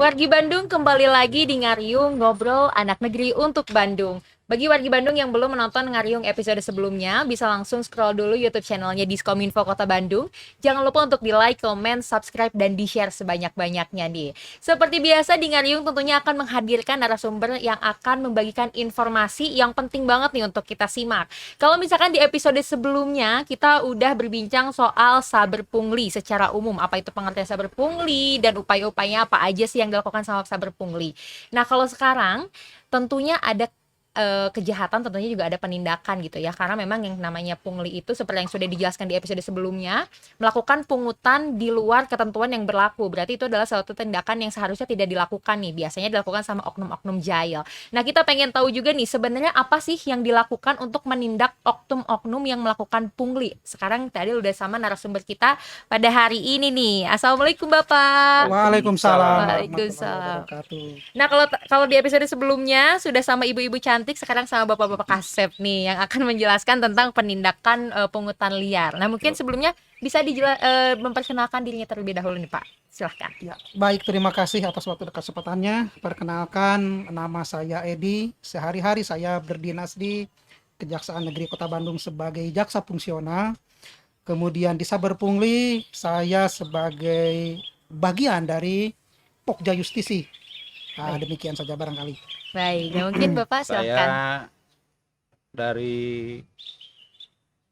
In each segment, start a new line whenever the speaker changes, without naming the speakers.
Wargi Bandung kembali lagi di Ngariung Ngobrol Anak Negeri untuk Bandung. Bagi wargi Bandung yang belum menonton Ngariung episode sebelumnya, bisa langsung scroll dulu YouTube channelnya Diskominfo Kota Bandung. Jangan lupa untuk di-like, comment, subscribe, dan di-share sebanyak-banyaknya nih. Seperti biasa di Ngariung tentunya akan menghadirkan narasumber yang akan membagikan informasi yang penting banget nih untuk kita simak. Kalau misalkan di episode sebelumnya kita udah berbincang soal saber pungli secara umum, apa itu pengertian saber pungli dan upaya-upayanya apa aja sih yang dilakukan sama saber pungli. Nah, kalau sekarang tentunya ada kejahatan, tentunya juga ada penindakan gitu ya, karena memang yang namanya pungli itu seperti yang sudah dijelaskan di episode sebelumnya, melakukan pungutan di luar ketentuan yang berlaku. Berarti itu adalah suatu tindakan yang seharusnya tidak dilakukan nih, biasanya dilakukan sama oknum-oknum jahil. Nah, kita pengen tahu juga nih sebenarnya apa sih yang dilakukan untuk menindak oknum-oknum yang melakukan pungli. Sekarang tadi udah sama narasumber kita pada hari ini nih. Assalamualaikum Bapak.
Waalaikumsalam warahmatullahi
Waalaikumsalam.
wabarakatuh.
Nah, kalau di episode sebelumnya sudah sama ibu-ibu cantik, sekarang sama bapak-bapak kasep nih yang akan menjelaskan tentang penindakan pungutan liar. Nah, mungkin sebelumnya bisa memperkenalkan dirinya terlebih dahulu nih, Pak. Silahkan.
Ya, baik, terima kasih atas waktu dan kesempatannya. Perkenalkan, nama saya Edi. Sehari-hari saya berdinas di Kejaksaan Negeri Kota Bandung sebagai jaksa fungsional. Kemudian di Saber Pungli, saya sebagai bagian dari Pokja Justisi. Nah, demikian saja barangkali.
Baik, nah mungkin Bapak
Saya
silahkan.
dari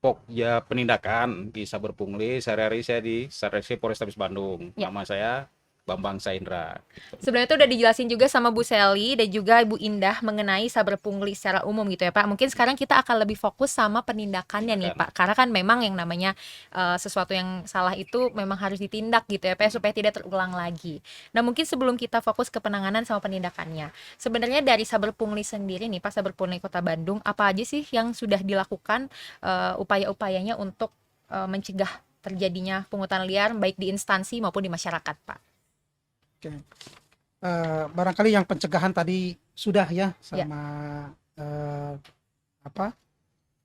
Pokja Penindakan di Saber Pungli. Sehari-hari saya di Satreskrim Polrestabes Bandung.
Ya.
Nama saya Bambang Saindra.
Sebenarnya itu udah dijelasin juga sama Bu Sally dan juga Bu Indah mengenai saber pungli secara umum gitu ya Pak. Mungkin sekarang kita akan lebih fokus sama penindakannya nih Pak. Karena kan memang yang namanya sesuatu yang salah itu memang harus ditindak gitu ya Pak, supaya tidak terulang lagi. Nah, mungkin sebelum kita fokus ke penanganan sama penindakannya, sebenarnya dari saber pungli sendiri nih Pak, saber pungli Kota Bandung, apa aja sih yang sudah dilakukan upaya-upayanya untuk mencegah terjadinya pungutan liar baik di instansi maupun di masyarakat Pak?
Oke. Barangkali yang pencegahan tadi sudah ya sama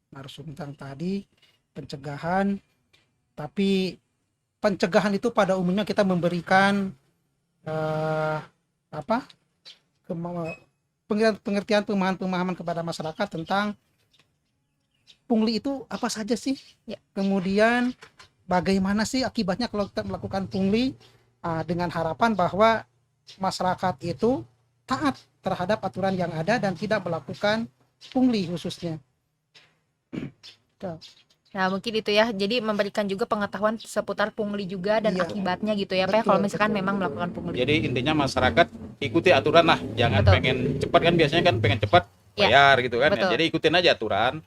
narasumber tadi, pencegahan. Tapi pencegahan itu pada umumnya kita memberikan pengertian pemahaman kepada masyarakat tentang pungli itu apa saja sih, kemudian bagaimana sih akibatnya kalau kita melakukan pungli, dengan harapan bahwa masyarakat itu taat terhadap aturan yang ada dan tidak melakukan pungli khususnya.
Nah, mungkin itu ya. Jadi memberikan juga pengetahuan seputar pungli juga dan
Iya.
akibatnya gitu ya, Pak.
Betul,
Kalau misalkan
betul.
memang melakukan pungli.
Jadi intinya masyarakat ikuti aturan lah. Jangan
Betul.
pengen cepat, kan biasanya kan pengen cepat
Ya.
bayar gitu kan.
Betul.
Jadi ikutin aja aturan.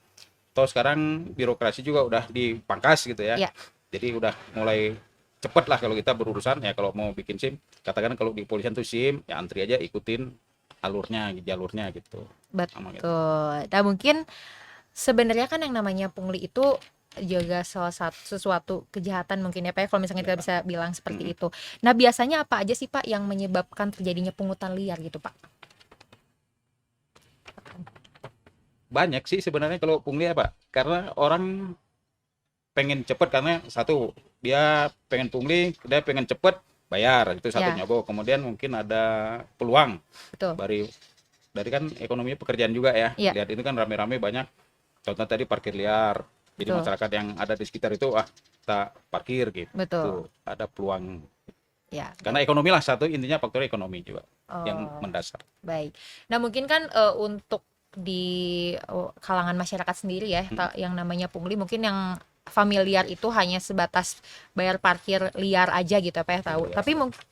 Toh sekarang birokrasi juga udah dipangkas gitu ya.
Ya.
Jadi udah mulai cepet lah kalau kita berurusan ya. Kalau mau bikin SIM, katakan kalau di kepolisian tuh SIM, ya antri aja, ikutin jalurnya gitu. Sama gitu.
Betul. Nah, mungkin sebenarnya kan yang namanya pungli itu juga salah satu sesuatu kejahatan mungkin ya Pak, kalau misalnya kita bisa bilang seperti itu. Nah, biasanya apa aja sih Pak yang menyebabkan terjadinya pungutan liar gitu Pak?
Banyak sih sebenarnya kalau pungli ya Pak. Karena orang pengen cepet, karena satu, dia pengen pungli, dia pengen cepet bayar, itu satu
Ya.
nyogok. Kemudian mungkin ada peluang
Betul.
dari kan ekonomi pekerjaan juga ya.
Ya.
Lihat itu kan rame-rame banyak. Contoh tadi parkir liar. Jadi
Betul.
masyarakat yang ada di sekitar itu kita parkir gitu.
Betul.
Ada peluang.
Ya.
Karena ekonomi lah satu, intinya faktor ekonomi juga yang
Oh,
mendasar.
baik. Nah, mungkin kan untuk di kalangan masyarakat sendiri ya, yang namanya pungli mungkin yang familiar itu hanya sebatas bayar parkir liar aja gitu Pak ya, tahu.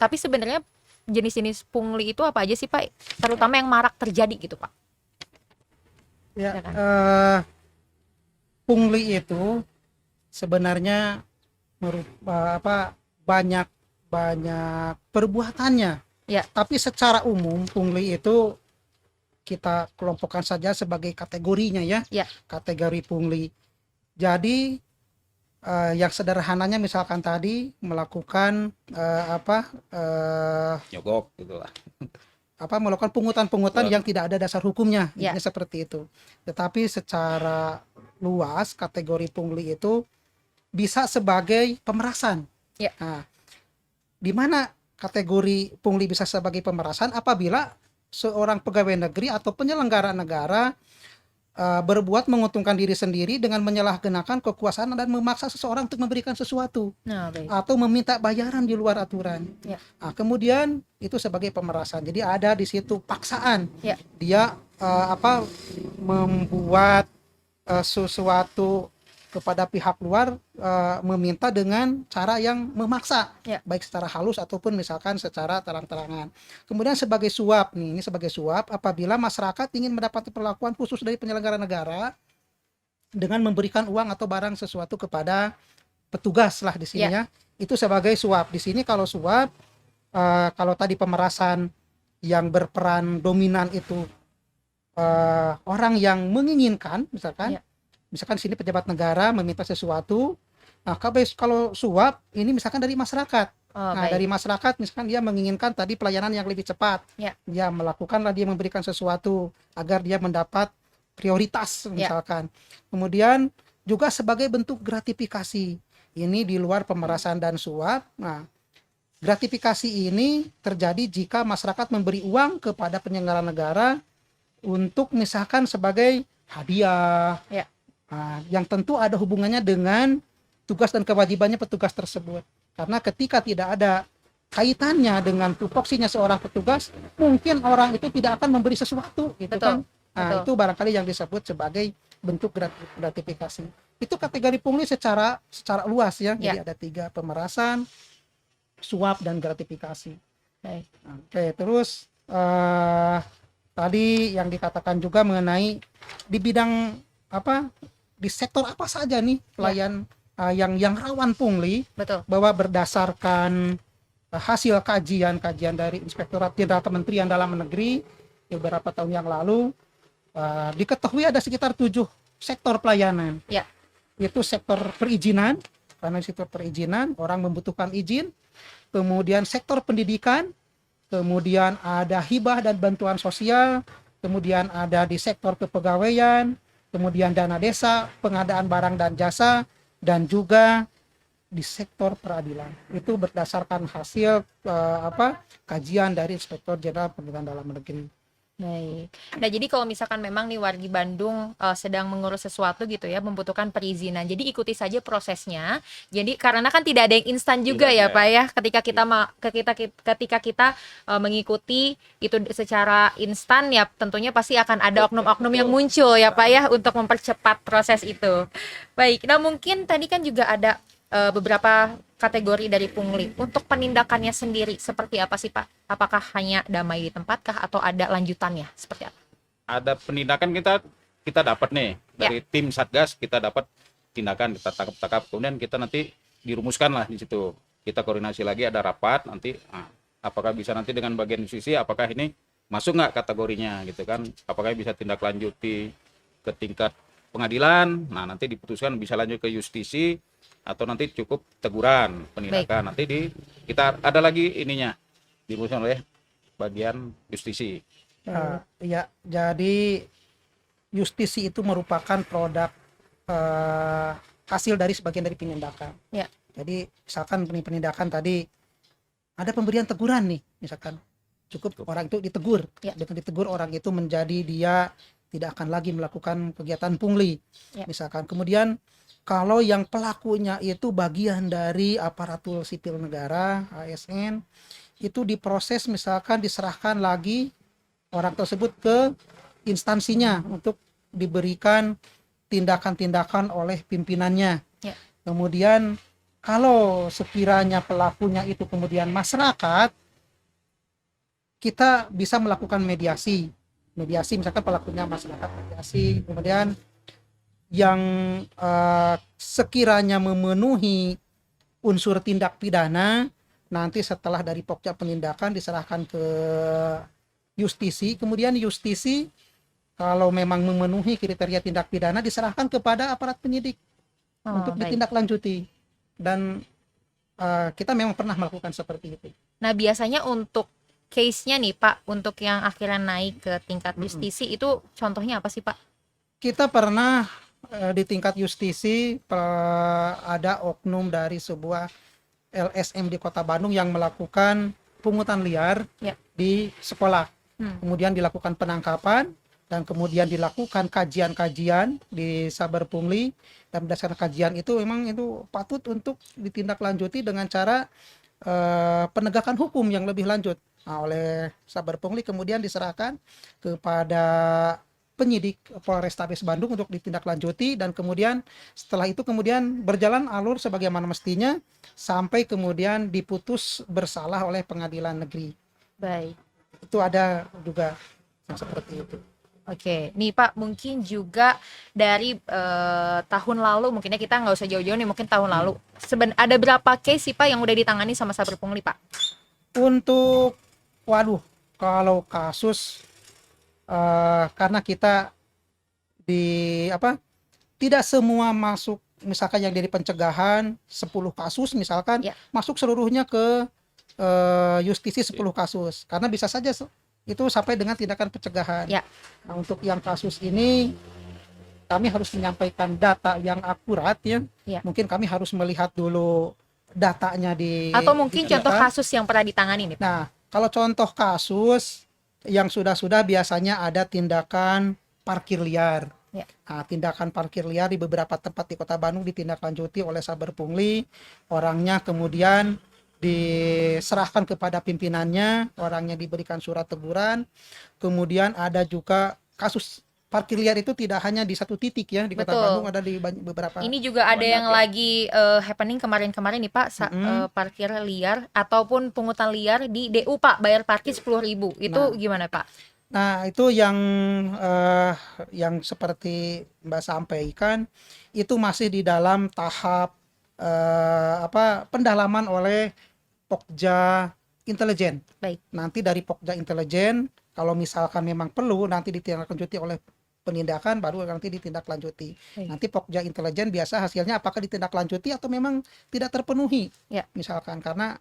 Tapi sebenarnya jenis-jenis pungli itu apa aja sih Pak? Terutama yang marak terjadi gitu Pak.
Ya,
Silakan.
pungli itu sebenarnya banyak perbuatannya.
Ya.
Tapi secara umum pungli itu kita kelompokkan saja sebagai kategorinya ya.
Ya.
Kategori pungli. Jadi yang sederhananya misalkan tadi melakukan
Nyogok gitu lah.
melakukan pungutan-pungutan yang tidak ada dasar hukumnya,
Ya.
intinya seperti itu. Tetapi secara luas kategori pungli itu bisa sebagai pemerasan.
Ya.
Nah, di mana kategori pungli bisa sebagai pemerasan apabila seorang pegawai negeri atau penyelenggara negara berbuat menguntungkan diri sendiri dengan menyalahgunakan kekuasaan dan memaksa seseorang untuk memberikan sesuatu
Nah, baik.
atau meminta bayaran di luar aturan.
Ya.
Nah, kemudian itu sebagai pemerasan. Jadi ada di situ paksaan.
Ya.
Dia membuat sesuatu kepada pihak luar, meminta dengan cara yang memaksa,
Ya.
baik secara halus ataupun misalkan secara terang-terangan. Kemudian sebagai suap nih, ini sebagai suap apabila masyarakat ingin mendapati perlakuan khusus dari penyelenggara negara dengan memberikan uang atau barang sesuatu kepada petugas lah di sini ya. Itu sebagai suap. Di sini kalau suap, kalau tadi pemerasan yang berperan dominan itu orang yang menginginkan, misalkan sini pejabat negara meminta sesuatu. Nah, kalau suap ini misalkan dari masyarakat. Nah, dari masyarakat misalkan dia menginginkan tadi pelayanan yang lebih cepat. Dia melakukanlah, dia memberikan sesuatu agar dia mendapat prioritas misalkan. Kemudian juga sebagai bentuk gratifikasi. Ini di luar pemerasan dan suap. Nah, gratifikasi ini terjadi jika masyarakat memberi uang kepada penyelenggara negara untuk misalkan sebagai hadiah. Nah, yang tentu ada hubungannya dengan tugas dan kewajibannya petugas tersebut. Karena ketika tidak ada kaitannya dengan tupoksinya seorang petugas, mungkin orang itu tidak akan memberi sesuatu, gitu kan? Nah, itu barangkali yang disebut sebagai bentuk gratifikasi. Itu kategori pungli secara luas ya. Jadi ada 3, pemerasan, suap, dan gratifikasi. Oke, terus tadi yang dikatakan juga mengenai di bidang di sektor apa saja nih pelayan yang rawan pungli.
Betul.
Bahwa berdasarkan hasil kajian dari Inspektorat Jenderal Kementerian Dalam Negeri beberapa tahun yang lalu, diketahui ada sekitar 7 sektor pelayanan. Itu sektor perizinan, karena sektor perizinan orang membutuhkan izin, kemudian sektor pendidikan, kemudian ada hibah dan bantuan sosial, kemudian ada di sektor kepegawaian, kemudian dana desa, pengadaan barang dan jasa, dan juga di sektor peradilan. Itu berdasarkan hasil kajian dari Inspektur Jenderal Kementerian Dalam Negeri.
Baik. Nah, jadi kalau misalkan memang nih wargi Bandung sedang mengurus sesuatu gitu ya, membutuhkan perizinan. Jadi ikuti saja prosesnya. Jadi karena kan tidak ada yang instan juga ya, Pak ya. Ketika kita mengikuti itu secara instan ya, tentunya pasti akan ada oknum-oknum yang muncul ya, Pak ya, untuk mempercepat proses itu. Baik. Nah, mungkin tadi kan juga ada beberapa kategori dari pungli. Untuk penindakannya sendiri seperti apa sih, Pak? Apakah hanya damai di tempat kah atau ada lanjutannya? Seperti apa?
Ada penindakan kita dapat nih dari tim Satgas, kita dapat tindakan, kita tangkap, kemudian kita nanti dirumuskan lah di situ. Kita koordinasi lagi, ada rapat nanti, apakah bisa nanti dengan bagian justisi, apakah ini masuk nggak kategorinya gitu kan? Apakah bisa tindak lanjuti ke tingkat pengadilan? Nah, nanti diputuskan bisa lanjut ke justisi atau nanti cukup teguran, penindakan. Nanti kita ada lagi ininya dirumuskan oleh bagian justisi.
Ya, jadi justisi itu merupakan produk hasil dari sebagian dari penindakan. Jadi misalkan penindakan tadi ada pemberian teguran nih, misalkan cukup orang itu ditegur. Dengan ditegur orang itu menjadi dia tidak akan lagi melakukan kegiatan pungli. Misalkan kemudian kalau yang pelakunya itu bagian dari aparatur sipil negara, ASN, itu diproses misalkan diserahkan lagi orang tersebut ke instansinya untuk diberikan tindakan-tindakan oleh pimpinannya. Kemudian kalau sekiranya pelakunya itu kemudian masyarakat, kita bisa melakukan mediasi misalkan pelakunya masyarakat, mediasi. Kemudian yang sekiranya memenuhi unsur tindak pidana, nanti setelah dari pokja penindakan diserahkan ke justisi. Kemudian justisi kalau memang memenuhi kriteria tindak pidana diserahkan kepada aparat penyidik untuk ditindaklanjuti. Dan kita memang pernah melakukan seperti itu.
Nah, biasanya untuk case-nya nih, Pak, untuk yang akhirnya naik ke tingkat justisi itu contohnya apa sih, Pak?
Kita pernah di tingkat justisi ada oknum dari sebuah LSM di Kota Bandung yang melakukan pungutan liar
Ya.
di sekolah. Kemudian dilakukan penangkapan dan kemudian dilakukan kajian-kajian di Saber Pungli, dan berdasarkan kajian itu memang itu patut untuk ditindaklanjuti dengan cara penegakan hukum yang lebih lanjut. Nah, oleh Saber Pungli kemudian diserahkan kepada penyidik Polrestabes Bandung untuk ditindaklanjuti, dan kemudian setelah itu kemudian berjalan alur sebagaimana mestinya sampai kemudian diputus bersalah oleh pengadilan negeri.
Baik.
Itu ada juga yang seperti itu.
Oke, nih Pak, mungkin juga dari tahun lalu, mungkinnya kita nggak usah jauh-jauh nih, mungkin tahun lalu. Ada berapa case sih Pak yang udah ditangani sama Saber Pungli Pak?
Untuk kalau kasus karena kita tidak semua masuk, misalkan yang dari pencegahan 10 kasus misalkan,
Ya.
masuk seluruhnya ke justisi 10 kasus, karena bisa saja itu sampai dengan tindakan pencegahan.
Ya.
Nah, untuk yang kasus ini kami harus menyampaikan data yang akurat ya.
Ya.
Mungkin kami harus melihat dulu datanya
Atau mungkin
di
contoh
data.
kasus yang pernah ditangani nih Pak?
Nah, kalau contoh kasus yang sudah biasanya ada tindakan parkir liar.
Ya.
Nah, tindakan parkir liar di beberapa tempat di Kota Bandung ditindaklanjuti oleh Saber Pungli. Orangnya kemudian diserahkan kepada pimpinannya, orangnya diberikan surat teguran. Kemudian ada juga kasus parkir liar itu tidak hanya di satu titik ya, di Kota
Betul.
Bandung ada di beberapa.
Ini juga ada
Banyak
yang
ya.
lagi happening kemarin-kemarin nih Pak, parkir liar ataupun pungutan liar di DU Pak, bayar parkir 10.000. Itu
Nah.
gimana Pak?
Nah, itu yang seperti Mbak sampaikan itu masih di dalam tahap pendalaman oleh Pokja Intelijen.
Baik.
Nanti dari Pokja Intelijen, kalau misalkan memang perlu nanti ditindaklanjuti oleh penindakan, baru nanti ditindaklanjuti.
Baik.
Nanti Pokja Intelijen biasa hasilnya apakah ditindaklanjuti atau memang tidak terpenuhi.
Ya.
Misalkan karena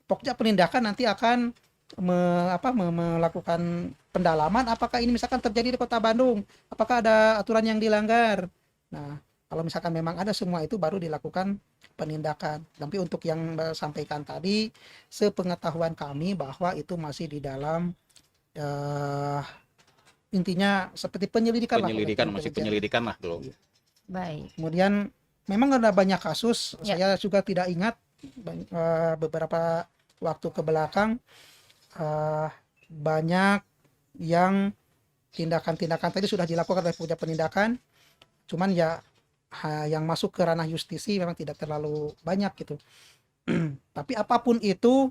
Pokja penindakan nanti akan melakukan pendalaman apakah ini misalkan terjadi di Kota Bandung, apakah ada aturan yang dilanggar. Nah, kalau misalkan memang ada semua itu baru dilakukan penindakan. Tapi untuk yang sampaikan tadi, sepengetahuan kami bahwa itu masih di dalam intinya seperti penyelidikan
Masih penyelidikan lah dulu.
Baik.
Kemudian memang ada banyak kasus,
Ya.
saya juga tidak ingat beberapa waktu ke belakang banyak yang tindakan-tindakan tadi sudah dilakukan oleh Pokja penindakan, cuman ya yang masuk ke ranah justisi memang tidak terlalu banyak gitu. Tapi apapun itu,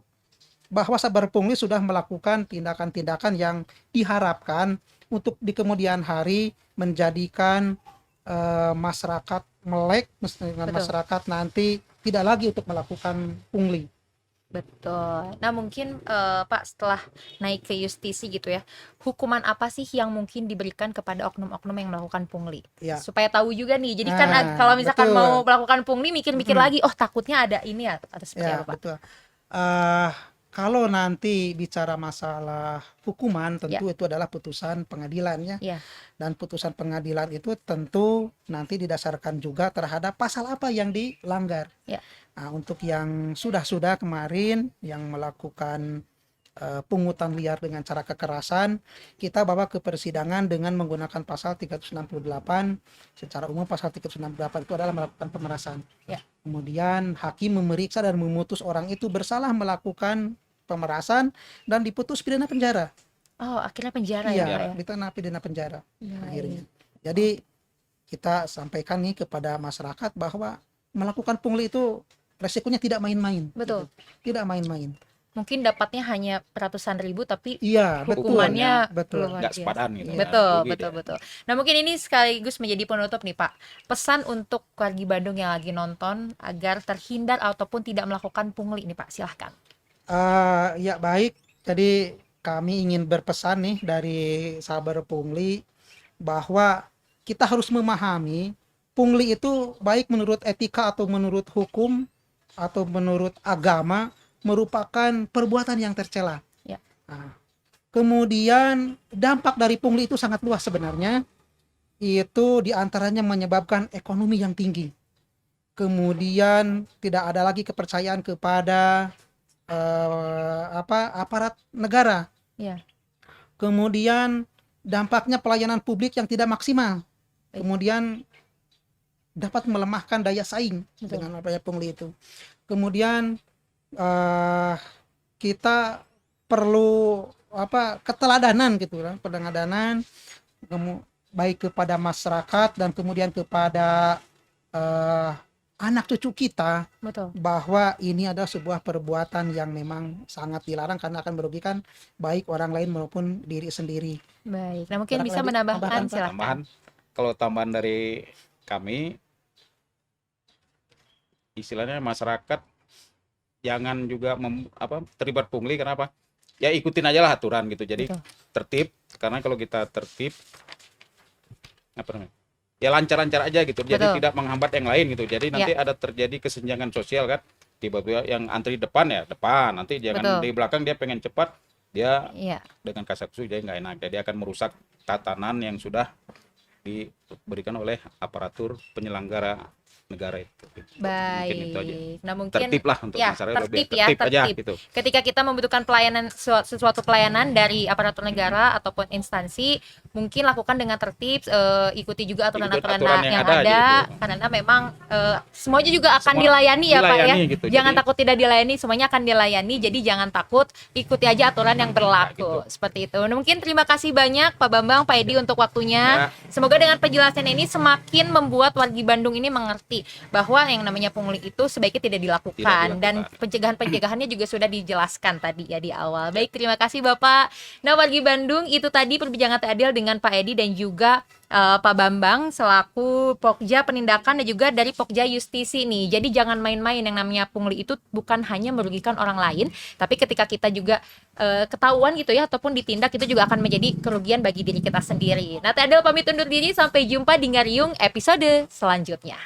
bahwa Saber Pungli sudah melakukan tindakan-tindakan yang diharapkan untuk di kemudian hari menjadikan masyarakat melek, masyarakat nanti tidak lagi untuk melakukan pungli.
Betul. Nah mungkin Pak, setelah naik ke justisi gitu ya, hukuman apa sih yang mungkin diberikan kepada oknum-oknum yang melakukan pungli?
Ya.
Supaya tahu juga nih. Jadi kan
Nah,
kalau misalkan
betul.
mau melakukan pungli, mikir-mikir lagi, oh takutnya ada ini ya, atau seperti
Ya,
apa Pak?
betul. Kalau nanti bicara masalah hukuman, tentu itu adalah putusan pengadilan ya.
Ya.
Dan putusan pengadilan itu tentu nanti didasarkan juga terhadap pasal apa yang dilanggar.
Ya.
Nah, untuk yang sudah kemarin yang melakukan pungutan liar dengan cara kekerasan, kita bawa ke persidangan dengan menggunakan pasal 368. Secara umum pasal 368 itu adalah melakukan pemerasan.
Ya.
Kemudian hakim memeriksa dan memutus orang itu bersalah melakukan pemerasan dan diputus pidana penjara.
Oh, akhirnya penjara ya Pak ya?
Iya, pidana penjara
Baik.
akhirnya. Jadi kita sampaikan nih kepada masyarakat bahwa melakukan pungli itu resikonya tidak main-main.
Betul.
Tidak main-main.
Mungkin dapatnya hanya ratusan ribu, tapi
Iya,
hukumannya
betul.
luar
Nggak
biasa.
sepadan gitu.
Iya.
Betul,
Rugi
betul,
dia.
betul. Nah mungkin ini sekaligus menjadi penutup nih Pak. Pesan untuk wargi Bandung yang lagi nonton agar terhindar ataupun tidak melakukan pungli nih Pak, silahkan.
Ya baik, jadi kami ingin berpesan nih dari Saber Pungli bahwa kita harus memahami pungli itu baik menurut etika atau menurut hukum atau menurut agama merupakan perbuatan yang tercela.
Ya.
Nah, kemudian dampak dari pungli itu sangat luas sebenarnya. Itu diantaranya menyebabkan ekonomi yang tinggi. kemudian tidak ada lagi kepercayaan kepada aparat negara.
Ya.
Kemudian dampaknya pelayanan publik yang tidak maksimal.
Baik.
Kemudian dapat melemahkan daya saing
Betul.
dengan adanya pungli itu. Kemudian kita perlu keteladanan gitu kan, keteladanan baik kepada masyarakat dan kemudian kepada anak cucu kita,
Betul.
bahwa ini adalah sebuah perbuatan yang memang sangat dilarang karena akan merugikan baik orang lain maupun diri sendiri.
Baik. Nah, mungkin
Barangkali
bisa menambahkan,
tambahkan, Pak.
silakan.
Tambahan, kalau tambahan dari kami, istilahnya masyarakat jangan juga terlibat pungli. Kenapa? Ya ikutin aja lah aturan gitu. Jadi
Betul.
tertib, karena kalau kita tertib ya lancar-lancar aja gitu. Jadi
Betul.
tidak menghambat yang lain gitu. Jadi nanti
Ya.
ada terjadi kesenjangan sosial kan. Tiba-tiba yang antri depan ya depan, nanti jangan
Betul.
di belakang dia pengen cepat, dia
Iya.
dengan kasakusuk jadi nggak enak. Jadi akan merusak tatanan yang sudah diberikan oleh aparatur penyelenggara negara itu. Mungkin itu aja.
Baik. Nah, mungkin
Tertib lah untuk
ya,
masyarakat,
tertib
lebih
ya,
tertib aja
tertib.
gitu.
Ketika kita membutuhkan pelayanan, sesuatu pelayanan dari aparatur negara ataupun instansi, mungkin lakukan dengan tertib, ikuti juga aturan-aturan
aturan yang
yang
ada
ada,
gitu.
karena memang semuanya juga akan
Semua
dilayani ya Pak ya.
dilayani gitu.
Jangan
Jadi-
takut tidak dilayani, semuanya akan dilayani. Jadi jangan takut, ikuti aja aturan yang berlaku.
gitu.
Seperti itu. Nah, mungkin terima kasih banyak Pak Bambang, Pak Edi untuk waktunya.
Ya.
Semoga dengan penjelasan ini semakin membuat wargi Bandung ini mengerti bahwa yang namanya pungli itu sebaiknya tidak dilakukan,
Tidak dilakukan.
dan pencegahan-pencegahannya juga sudah dijelaskan tadi ya di awal. Baik, terima kasih Bapak. Nah, wargi Bandung, itu tadi perbincangan Adil dengan Pak Edi dan juga Pak Bambang selaku Pokja Penindakan dan juga dari Pokja Justisi nih. Jadi jangan main-main, yang namanya pungli itu bukan hanya merugikan orang lain, tapi ketika kita juga ketahuan gitu ya ataupun ditindak, itu juga akan menjadi kerugian bagi diri kita sendiri. Nah, Teh Adil pamit undur diri, sampai jumpa di Ngariung episode selanjutnya.